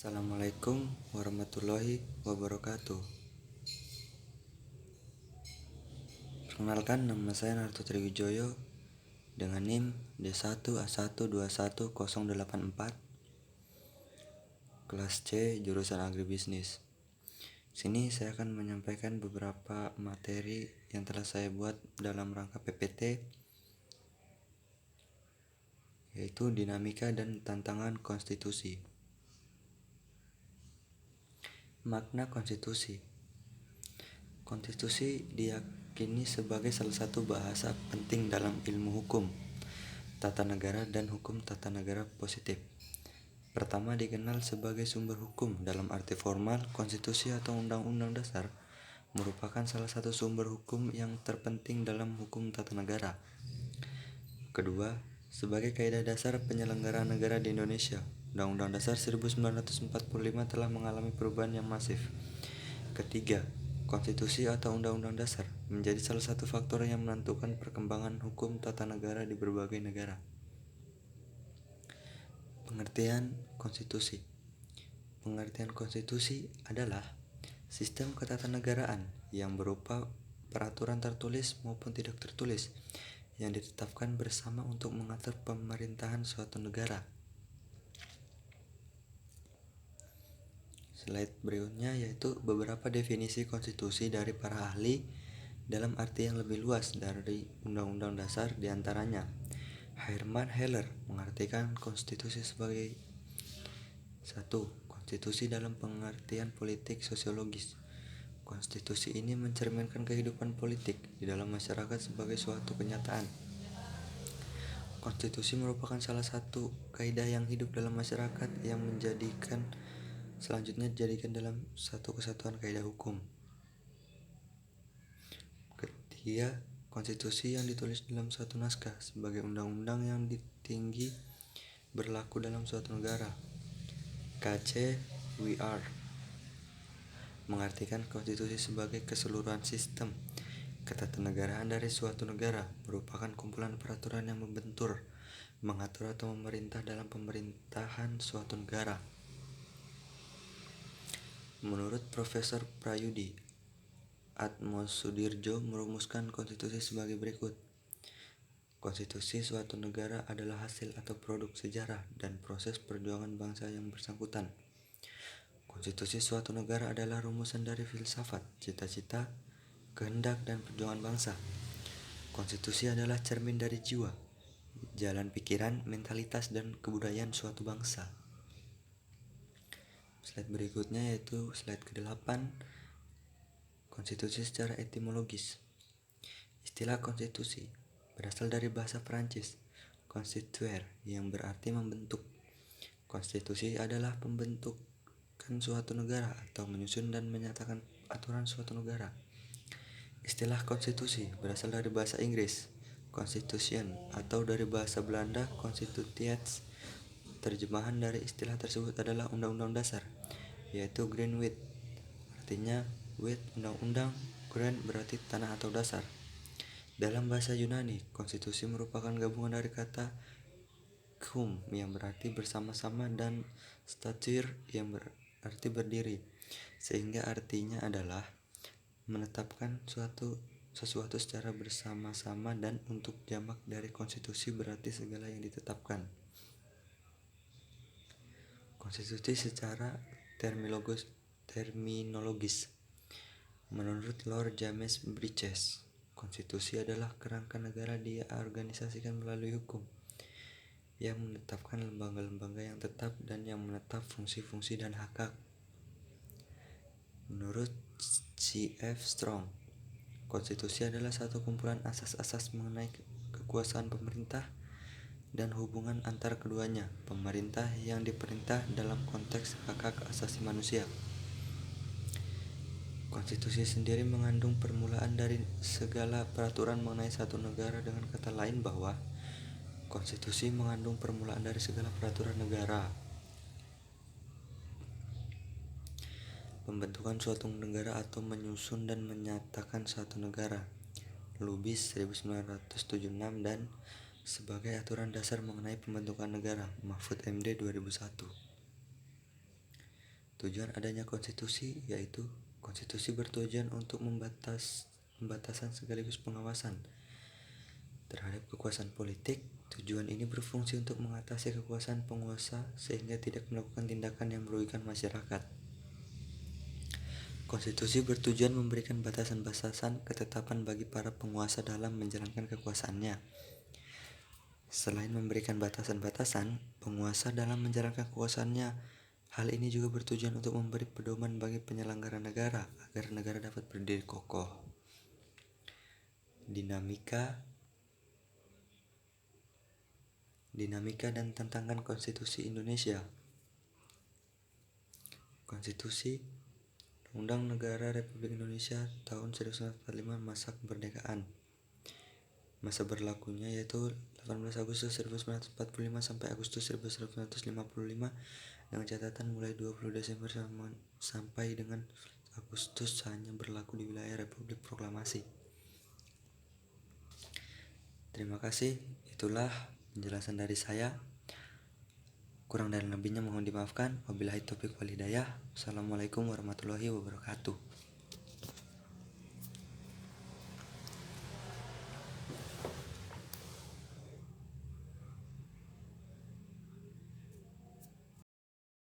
Assalamualaikum warahmatullahi wabarakatuh. Perkenalkan, nama saya Narto Triwijoyo dengan NIM D1A1210084, kelas C, jurusan Agribisnis. Sini saya akan menyampaikan beberapa materi yang telah saya buat dalam rangka PPT, yaitu dinamika dan tantangan konstitusi. Makna konstitusi. Konstitusi diyakini sebagai salah satu bahasa penting dalam ilmu hukum, tata negara, dan hukum tata negara positif. Pertama, dikenal sebagai sumber hukum. Dalam arti formal, konstitusi atau undang-undang dasar merupakan salah satu sumber hukum yang terpenting dalam hukum tata negara. Kedua, sebagai kaidah dasar penyelenggaraan negara di Indonesia, Undang-Undang Dasar 1945 telah mengalami perubahan yang masif. Ketiga, konstitusi atau undang-undang dasar menjadi salah satu faktor yang menentukan perkembangan hukum tata negara di berbagai negara. Pengertian konstitusi. Pengertian konstitusi adalah sistem ketatanegaraan yang berupa peraturan tertulis maupun tidak tertulis yang ditetapkan bersama untuk mengatur pemerintahan suatu negara. Slide berikutnya yaitu beberapa definisi konstitusi dari para ahli dalam arti yang lebih luas dari Undang-Undang Dasar, diantaranya Herman Heller mengartikan konstitusi sebagai 1. Konstitusi dalam pengertian politik sosiologis. Konstitusi ini mencerminkan kehidupan politik di dalam masyarakat sebagai suatu kenyataan. Konstitusi merupakan salah satu kaidah yang hidup dalam masyarakat yang selanjutnya dijadikan dalam satu kesatuan kaidah hukum. Ketiga, konstitusi yang ditulis dalam suatu naskah sebagai undang-undang yang tinggi berlaku dalam suatu negara. KC WR mengartikan konstitusi sebagai keseluruhan sistem ketatanegaraan dari suatu negara, merupakan kumpulan peraturan yang membentur, mengatur atau memerintah dalam pemerintahan suatu negara. Menurut Profesor Prayudi Atmosudirjo merumuskan konstitusi sebagai berikut. Konstitusi suatu negara adalah hasil atau produk sejarah dan proses perjuangan bangsa yang bersangkutan. Konstitusi suatu negara adalah rumusan dari filsafat, cita-cita, kehendak, dan perjuangan bangsa. Konstitusi adalah cermin dari jiwa, jalan pikiran, mentalitas, dan kebudayaan suatu bangsa. Slide berikutnya yaitu slide ke-8, konstitusi secara etimologis. Istilah konstitusi berasal dari bahasa Perancis, constituer, yang berarti membentuk. Konstitusi adalah pembentukan suatu negara atau menyusun dan menyatakan aturan suatu negara. Istilah konstitusi berasal dari bahasa Inggris, constitution, atau dari bahasa Belanda, constituties. Terjemahan dari istilah tersebut adalah undang-undang dasar, yaitu grondwet, artinya wet undang-undang, grond berarti tanah atau dasar. Dalam bahasa Yunani, konstitusi merupakan gabungan dari kata cum yang berarti bersama-sama dan stature yang berarti berdiri, sehingga artinya adalah menetapkan sesuatu secara bersama-sama, dan untuk jamak dari konstitusi berarti segala yang ditetapkan. Konstitusi secara terminologis. Menurut Lord James Bridges, konstitusi adalah kerangka negara diorganisasikan melalui hukum yang menetapkan lembaga-lembaga yang tetap dan yang menetap fungsi-fungsi dan hak-hak. Menurut C.F. Strong, konstitusi adalah satu kumpulan asas-asas mengenai kekuasaan pemerintah dan hubungan antara keduanya, pemerintah yang diperintah dalam konteks hak-hak asasi manusia. Konstitusi sendiri mengandung permulaan dari segala peraturan mengenai satu negara. Dengan kata lain bahwa konstitusi mengandung permulaan dari segala peraturan negara. Pembentukan suatu negara atau menyusun dan menyatakan suatu negara, Lubis 1976, dan sebagai aturan dasar mengenai pembentukan negara, Mahfud MD 2001. Tujuan adanya konstitusi yaitu konstitusi bertujuan untuk pembatasan sekaligus pengawasan terhadap kekuasaan politik. Tujuan ini berfungsi untuk mengatasi kekuasaan penguasa sehingga tidak melakukan tindakan yang merugikan masyarakat. Konstitusi bertujuan memberikan batasan-batasan ketetapan bagi para penguasa dalam menjalankan kekuasaannya. Selain memberikan batasan-batasan penguasa dalam menjalankan kekuasaannya, hal ini juga bertujuan untuk memberi pedoman bagi penyelenggara negara agar negara dapat berdiri kokoh. Dinamika dan tantangan Konstitusi Indonesia. Konstitusi Undang Negara Republik Indonesia tahun 1945 masa kemerdekaan. Masa berlakunya yaitu 18 Agustus 1945 sampai Agustus 1955 dengan catatan mulai 20 Desember sampai dengan Agustus hanya berlaku di wilayah Republik Proklamasi. Terima kasih, itulah penjelasan dari saya. Kurang dan lebihnya mohon dimaafkan. Wabillahi taufiq wal hidayah. Assalamualaikum warahmatullahi wabarakatuh.